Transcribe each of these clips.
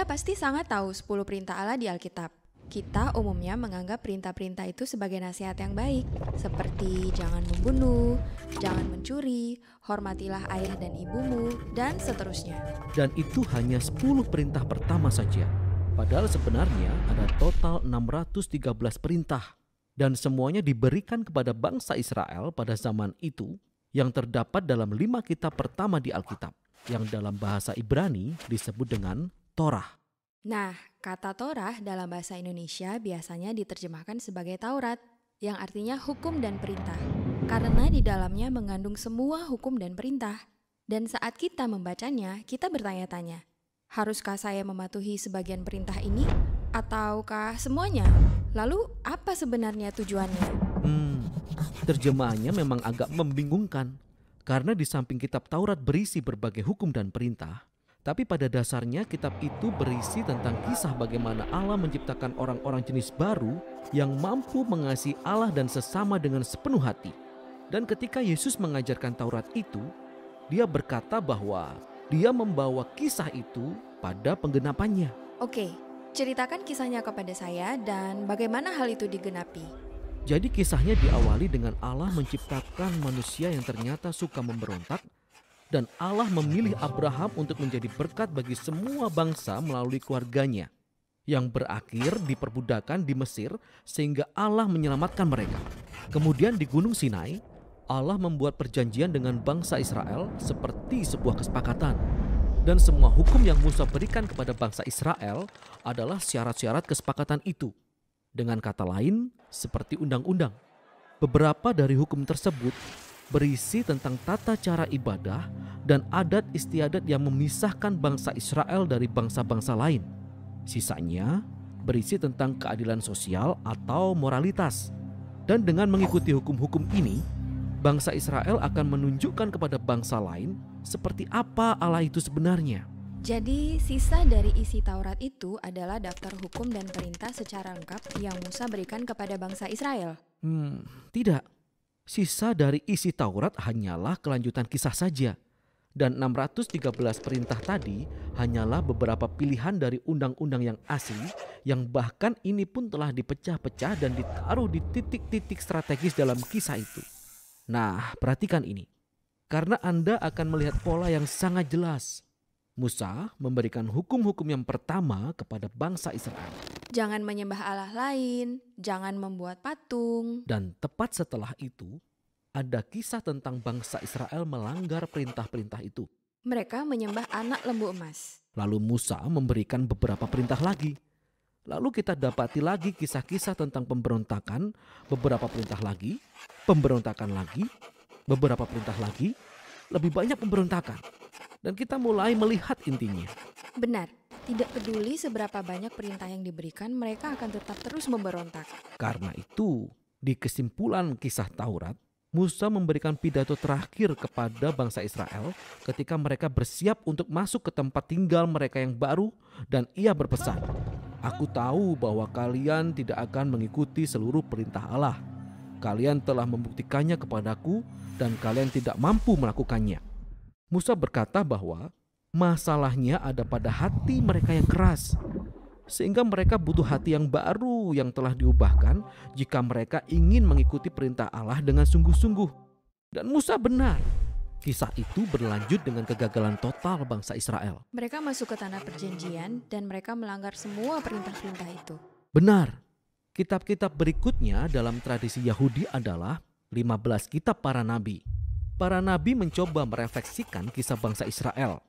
pasti sangat tahu 10 perintah Allah di Alkitab. Kita umumnya menganggap perintah-perintah itu sebagai nasihat yang baik, seperti jangan membunuh, jangan mencuri, hormatilah ayah dan ibumu, dan seterusnya. Dan itu hanya 10 perintah pertama saja. Padahal sebenarnya ada total 613 perintah. Dan semuanya diberikan kepada bangsa Israel pada zaman itu yang terdapat dalam 5 kitab pertama di Alkitab, yang dalam bahasa Ibrani disebut dengan Torah. Nah, kata Torah dalam bahasa Indonesia biasanya diterjemahkan sebagai Taurat, yang artinya hukum dan perintah, karena di dalamnya mengandung semua hukum dan perintah. Dan saat kita membacanya, kita bertanya-tanya, haruskah saya mematuhi sebagian perintah ini, ataukah semuanya? Lalu apa sebenarnya tujuannya? Terjemahannya memang agak membingungkan, karena di samping kitab Taurat berisi berbagai hukum dan perintah, tapi pada dasarnya kitab itu berisi tentang kisah bagaimana Allah menciptakan orang-orang jenis baru yang mampu mengasihi Allah dan sesama dengan sepenuh hati. Dan ketika Yesus mengajarkan Taurat itu, dia berkata bahwa dia membawa kisah itu pada penggenapannya. Oke, ceritakan kisahnya kepada saya dan bagaimana hal itu digenapi. Jadi kisahnya diawali dengan Allah menciptakan manusia yang ternyata suka memberontak, dan Allah memilih Abraham untuk menjadi berkat bagi semua bangsa melalui keluarganya, yang berakhir di perbudakan di Mesir sehingga Allah menyelamatkan mereka. Kemudian di Gunung Sinai, Allah membuat perjanjian dengan bangsa Israel seperti sebuah kesepakatan. Dan semua hukum yang Musa berikan kepada bangsa Israel adalah syarat-syarat kesepakatan itu. Dengan kata lain, seperti undang-undang. Beberapa dari hukum tersebut berisi tentang tata cara ibadah dan adat istiadat yang memisahkan bangsa Israel dari bangsa-bangsa lain. Sisanya berisi tentang keadilan sosial atau moralitas. Dan dengan mengikuti hukum-hukum ini, bangsa Israel akan menunjukkan kepada bangsa lain seperti apa Allah itu sebenarnya. Jadi, sisa dari isi Taurat itu adalah daftar hukum dan perintah secara lengkap yang Musa berikan kepada bangsa Israel. Tidak. Sisa dari isi Taurat hanyalah kelanjutan kisah saja. Dan 613 perintah tadi hanyalah beberapa pilihan dari undang-undang yang asli, yang bahkan ini pun telah dipecah-pecah dan ditaruh di titik-titik strategis dalam kisah itu. Nah, perhatikan ini. Karena Anda akan melihat pola yang sangat jelas. Musa memberikan hukum-hukum yang pertama kepada bangsa Israel. Jangan menyembah Allah lain, jangan membuat patung. Dan tepat setelah itu, ada kisah tentang bangsa Israel melanggar perintah-perintah itu. Mereka menyembah anak lembu emas. Lalu Musa memberikan beberapa perintah lagi. Lalu kita dapati lagi kisah-kisah tentang pemberontakan, beberapa perintah lagi, pemberontakan lagi, beberapa perintah lagi, lebih banyak pemberontakan. Dan kita mulai melihat intinya. Benar, tidak peduli seberapa banyak perintah yang diberikan, mereka akan tetap terus memberontak. Karena itu, di kesimpulan kisah Taurat, Musa memberikan pidato terakhir kepada bangsa Israel ketika mereka bersiap untuk masuk ke tempat tinggal mereka yang baru, dan ia berpesan, "Aku tahu bahwa kalian tidak akan mengikuti seluruh perintah Allah. Kalian telah membuktikannya kepadaku dan kalian tidak mampu melakukannya." Musa berkata bahwa masalahnya ada pada hati mereka yang keras, sehingga mereka butuh hati yang baru yang telah diubahkan jika mereka ingin mengikuti perintah Allah dengan sungguh-sungguh. Dan Musa benar, kisah itu berlanjut dengan kegagalan total bangsa Israel. Mereka masuk ke tanah perjanjian dan mereka melanggar semua perintah-perintah itu. Benar, kitab-kitab berikutnya dalam tradisi Yahudi adalah 15 kitab para nabi. Para nabi mencoba merefleksikan kisah bangsa Israel.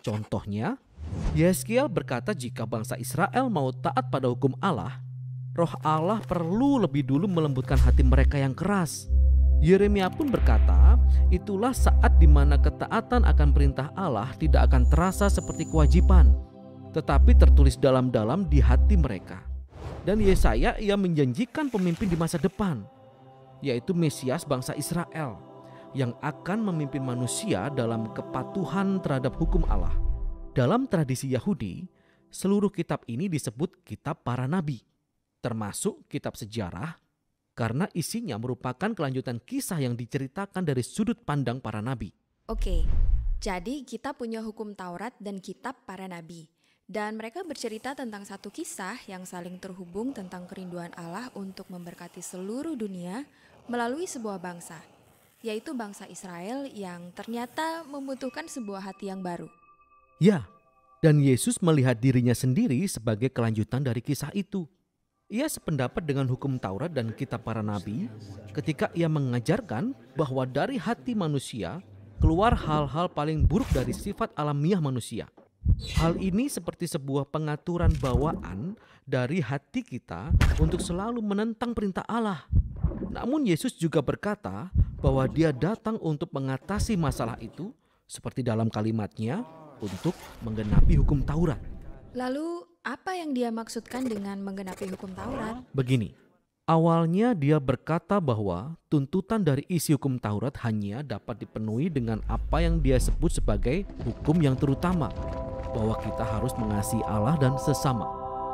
Contohnya, Yeskiel berkata jika bangsa Israel mau taat pada hukum Allah, Roh Allah perlu lebih dulu melembutkan hati mereka yang keras. Yeremia pun berkata, itulah saat di mana ketaatan akan perintah Allah tidak akan terasa seperti kewajiban, tetapi tertulis dalam-dalam di hati mereka. Dan Yesaya ia menjanjikan pemimpin di masa depan, yaitu Mesias bangsa Israel, yang akan memimpin manusia dalam kepatuhan terhadap hukum Allah. Dalam tradisi Yahudi, seluruh kitab ini disebut kitab para nabi, termasuk kitab sejarah, karena isinya merupakan kelanjutan kisah yang diceritakan dari sudut pandang para nabi. Oke, jadi kita punya hukum Taurat dan kitab para nabi. Dan mereka bercerita tentang satu kisah yang saling terhubung tentang kerinduan Allah untuk memberkati seluruh dunia melalui sebuah bangsa, yaitu bangsa Israel yang ternyata membutuhkan sebuah hati yang baru. Ya, dan Yesus melihat dirinya sendiri sebagai kelanjutan dari kisah itu. Ia sependapat dengan hukum Taurat dan kitab para nabi ketika ia mengajarkan bahwa dari hati manusia keluar hal-hal paling buruk dari sifat alamiah manusia. Hal ini seperti sebuah pengaturan bawaan dari hati kita untuk selalu menentang perintah Allah. Namun Yesus juga berkata bahwa Dia datang untuk mengatasi masalah itu seperti dalam kalimatnya untuk menggenapi hukum Taurat. Lalu apa yang Dia maksudkan dengan menggenapi hukum Taurat? Begini, awalnya Dia berkata bahwa tuntutan dari isi hukum Taurat hanya dapat dipenuhi dengan apa yang Dia sebut sebagai hukum yang terutama, bahwa kita harus mengasihi Allah dan sesama.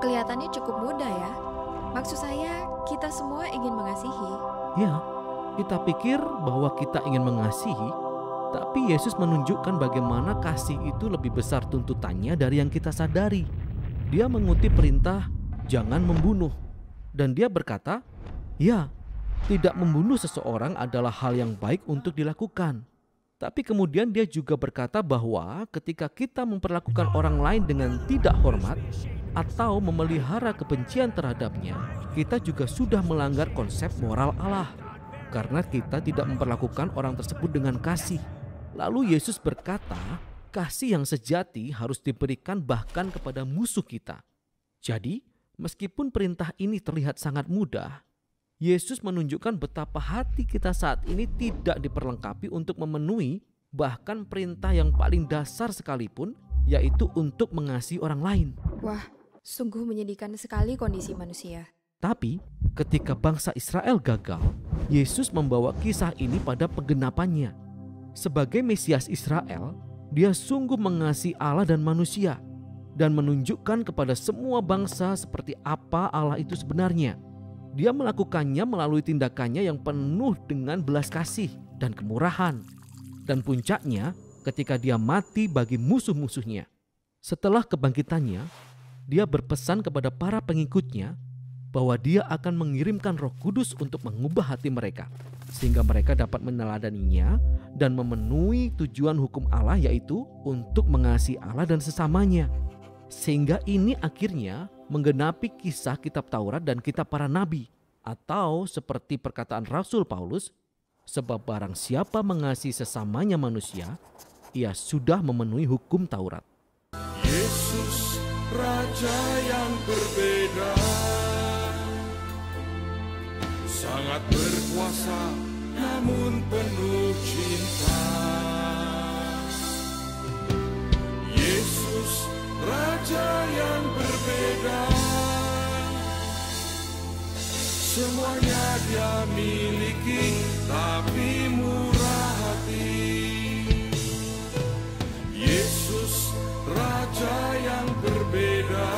Kelihatannya cukup mudah ya. Maksud saya, kita semua ingin mengasihi. Ya, kita pikir bahwa kita ingin mengasihi, tapi Yesus menunjukkan bagaimana kasih itu lebih besar tuntutannya dari yang kita sadari. Dia mengutip perintah, jangan membunuh. Dan Dia berkata, ya, tidak membunuh seseorang adalah hal yang baik untuk dilakukan. Tapi kemudian Dia juga berkata bahwa ketika kita memperlakukan orang lain dengan tidak hormat atau memelihara kebencian terhadapnya, kita juga sudah melanggar konsep moral Allah karena kita tidak memperlakukan orang tersebut dengan kasih. Lalu Yesus berkata, kasih yang sejati harus diberikan bahkan kepada musuh kita. Jadi, meskipun perintah ini terlihat sangat mudah, Yesus menunjukkan betapa hati kita saat ini tidak diperlengkapi untuk memenuhi bahkan perintah yang paling dasar sekalipun, yaitu untuk mengasihi orang lain. Wah, sungguh menyedihkan sekali kondisi manusia. Tapi ketika bangsa Israel gagal, Yesus membawa kisah ini pada penggenapannya. Sebagai Mesias Israel, Dia sungguh mengasihi Allah dan manusia dan menunjukkan kepada semua bangsa seperti apa Allah itu sebenarnya. Dia melakukannya melalui tindakannya yang penuh dengan belas kasih dan kemurahan. Dan puncaknya ketika Dia mati bagi musuh-musuhnya. Setelah kebangkitannya, Dia berpesan kepada para pengikutnya bahwa Dia akan mengirimkan Roh Kudus untuk mengubah hati mereka, sehingga mereka dapat meneladaninya dan memenuhi tujuan hukum Allah, yaitu untuk mengasihi Allah dan sesamanya. Sehingga ini akhirnya menggenapi kisah kitab Taurat dan kitab para nabi. Atau seperti perkataan Rasul Paulus, sebab barang siapa mengasihi sesamanya manusia, ia sudah memenuhi hukum Taurat. Yesus, Raja yang berbeda, sangat berkuasa namun penuh cinta. Yesus, Raja yang berbeda, semuanya Dia miliki, tapi murah hati. Yesus, Raja yang berbeda,